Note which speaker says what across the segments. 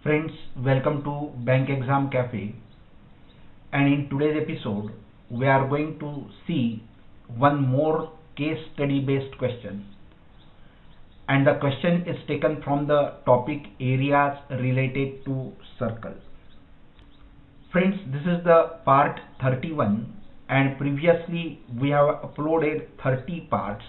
Speaker 1: Friends, welcome to Bank Exam Cafe, and in today's episode we are going to see one more case study based question, and the question is taken from the topic areas related to circle. Friends, this is the part 31 and previously we have uploaded 30 parts.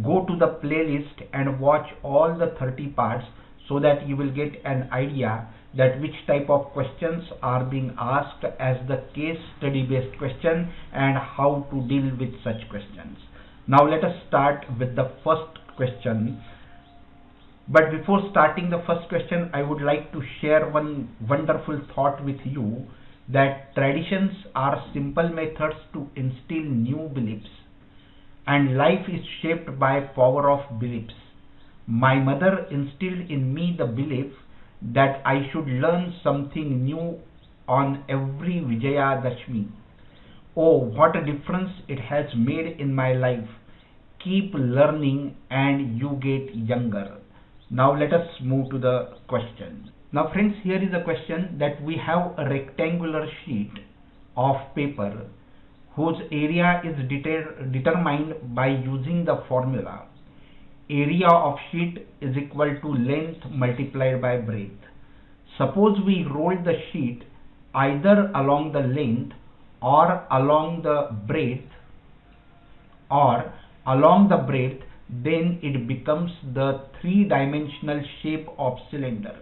Speaker 1: Go to the playlist and watch all the 30 parts so that you will get an idea that which type of questions are being asked as the case study based question and how to deal with such questions. Now let us start with the first question. But before starting the first question, I would like to share one wonderful thought with you, that traditions are simple methods to instill new beliefs, and life is shaped by power of beliefs. My mother instilled in me the belief that I should learn something new on every Vijaya Dashmi. Oh, what a difference it has made in my life. Keep learning and you get younger. Now let us move to the question. Now friends, here is a question that we have a rectangular sheet of paper whose area is determined by using the formula area of sheet is equal to length multiplied by breadth. Suppose we roll the sheet either along the length or along the breadth, then it becomes the three-dimensional shape of cylinder.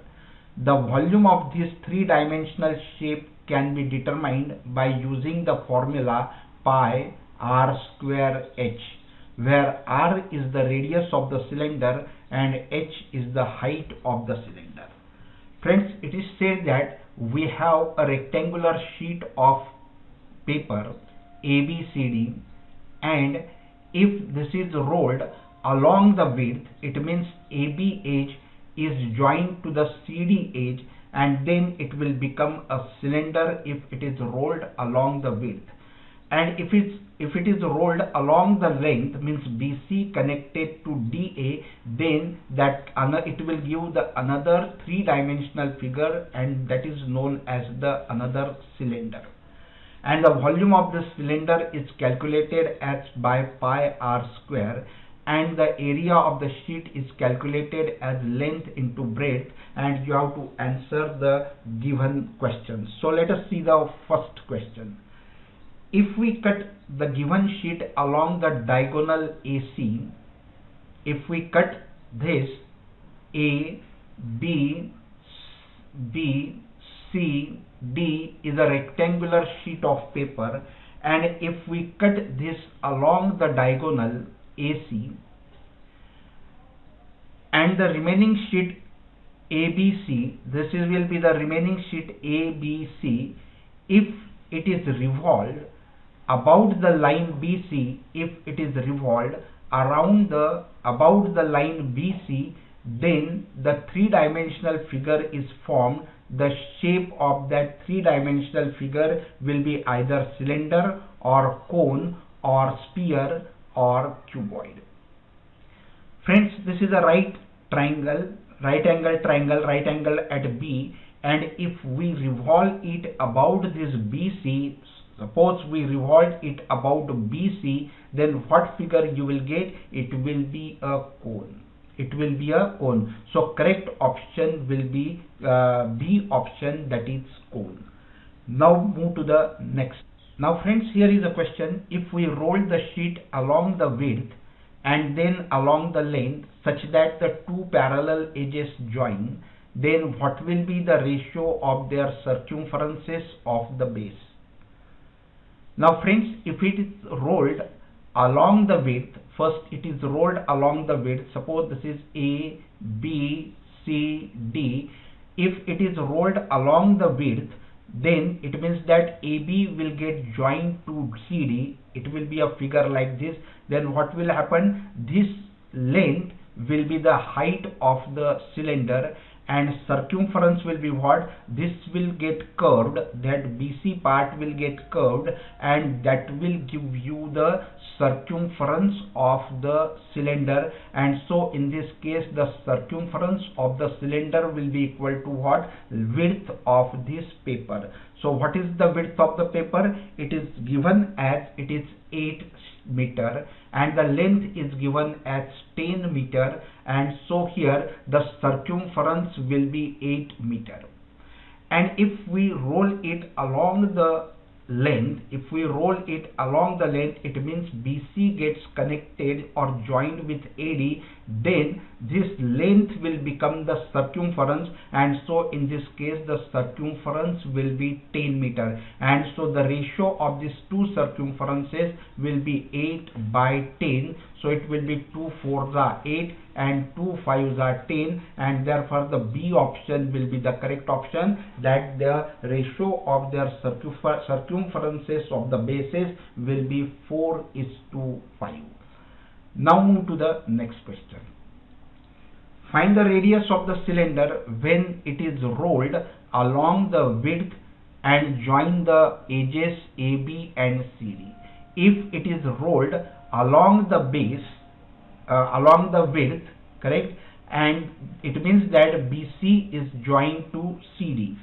Speaker 1: The volume of this three-dimensional shape can be determined by using the formula pi r square h, where r is the radius of the cylinder and h is the height of the cylinder. Friends, it is said that we have a rectangular sheet of paper ABCD, and if this is rolled along the width, it means AB edge is joined to the CD edge, and then it will become a cylinder if it is rolled along the width. And if it is rolled along the length, means BC connected to DA, then it will give the another three-dimensional figure, and that is known as the another cylinder. And the volume of this cylinder is calculated as by pi r square, and the area of the sheet is calculated as length into breadth, and you have to answer the given questions. So let us see the first question. If we cut the given sheet along the diagonal AC, if we cut this A, B, C, D is a rectangular sheet of paper, and if we cut this along the diagonal AC, and the remaining sheet ABC, will be the remaining sheet ABC, if it is revolved about the line BC, if it is revolved about the line BC, then the three-dimensional figure is formed. The shape of that three-dimensional figure will be either cylinder or cone or sphere or cuboid. Friends, this is a right angle triangle at B, and if we revolve it about this BC, suppose we revolve it about BC, then what figure you will get? It will be a cone. So correct option will be B option, that is cone. Now move to the next. Now friends, here is a question. If we roll the sheet along the width and then along the length such that the two parallel edges join, then what will be the ratio of their circumferences of the base? Now friends, if it is rolled along the width, first it is rolled along the width, suppose this is A, B, C, D. If it is rolled along the width, then it means that AB will get joined to CD. It will be a figure like this. Then what will happen? This length will be the height of the cylinder, and circumference will be what? This will get curved, that BC part will get curved, and that will give you the circumference of the cylinder. And so in this case the circumference of the cylinder will be equal to what? Width of this paper. So what is the width of the paper? It is given as it is 8 meter, and the length is given as 10 meter, and so here the circumference will be 8 meter. And if we roll it along the length, it means BC gets connected or joined with AD, then this length will become the circumference, and so in this case the circumference will be 10 meter, and so the ratio of these two circumferences will be 8 by 10. So it will be 2 4s are 8 and 2 5s are 10, and therefore the B option will be the correct option, that the ratio of their circumferences of the bases will be 4:5. Now move to the next question. Find the radius of the cylinder when it is rolled along the width and join the edges AB and CD. If it is rolled along the base, along the width, correct, and it means that BC is joined to CD.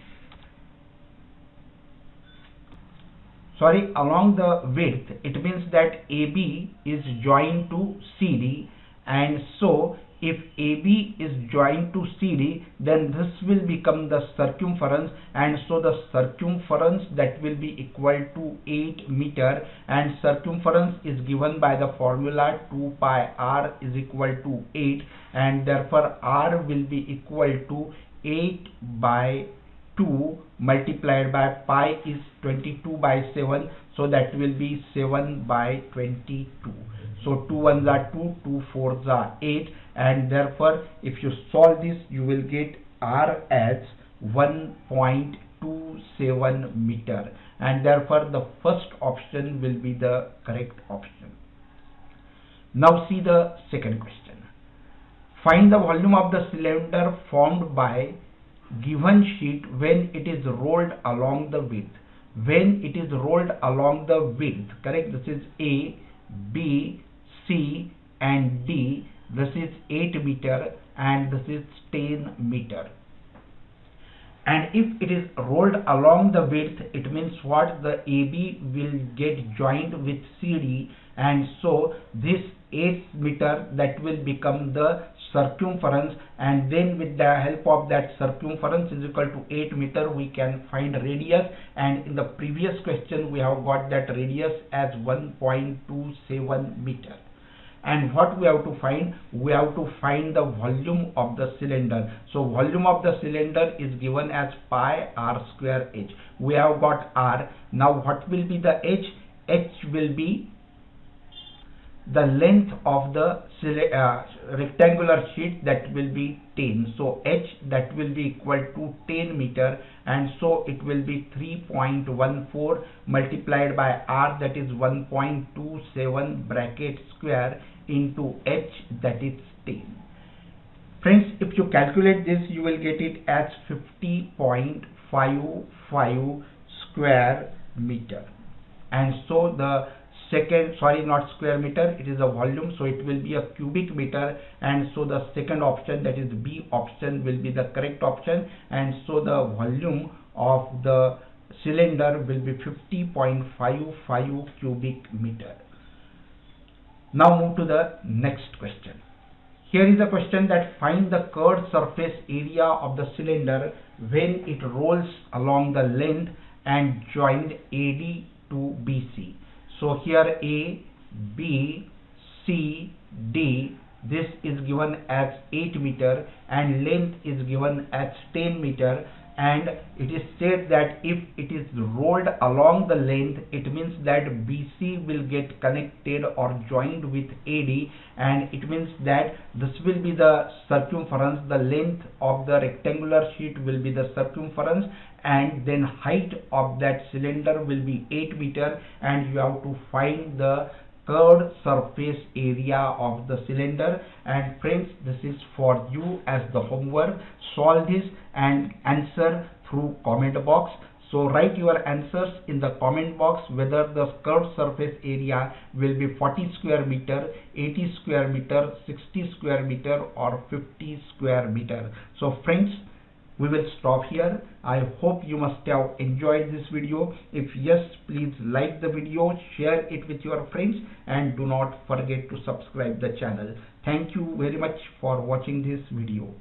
Speaker 1: Sorry, along the width, it means that AB is joined to CD, and so if AB is joined to CD, then this will become the circumference, and so the circumference that will be equal to 8 meter, and circumference is given by the formula 2 pi r is equal to 8, and therefore r will be equal to 8 by 2 multiplied by pi is 22 by 7, so that will be 7 by 22. So 2 1s are 2, 2 4s are 8, and therefore if you solve this you will get r as 1.27 meter, and therefore the first option will be the correct option. Now see the second question. Find the volume of the cylinder formed by given sheet when it is rolled along the width. When it is rolled along the width, correct, this is A, B, C and D. This is 8 meter and this is 10 meter. And if it is rolled along the width, it means what? The AB will get joined with CD, and so this 8 meter that will become the circumference, and then with the help of that circumference is equal to 8 meter we can find radius, and in the previous question we have got that radius as 1.27 meter. And what we have to find? We have to find the volume of the cylinder. So volume of the cylinder is given as pi r square h. We have got r. Now what will be the h? H will be the length of the rectangular sheet, that will be 10. So h that will be equal to 10 meter, and so it will be 3.14 multiplied by r, that is 1.27 bracket square into h, that is 10. Friends, if you calculate this you will get it as 50.55 square meter. And so the second, sorry, not square meter, it is a volume, so it will be a cubic meter, and so the second option, that is B option, will be the correct option, and so the volume of the cylinder will be 50.55 cubic meter. Now move to the next question. Here is a question that find the curved surface area of the cylinder when it rolls along the length and joined AD to BC. So here A, B, C, D, this is given as 8 meter and length is given as 10 meter, and it is said that if it is rolled along the length, it means that BC will get connected or joined with AD, and it means that this will be the circumference, the length of the rectangular sheet will be the circumference, and then height of that cylinder will be 8 meter, and you have to find the curved surface area of the cylinder. And friends, this is for you as the homework. Solve this and answer through comment box. So write your answers in the comment box whether the curved surface area will be 40 square meter, 80 square meter, 60 square meter or 50 square meter. So friends, we will stop here. I hope you must have enjoyed this video. If yes, please like the video, share it with your friends, and do not forget to subscribe the channel. Thank you very much for watching this video.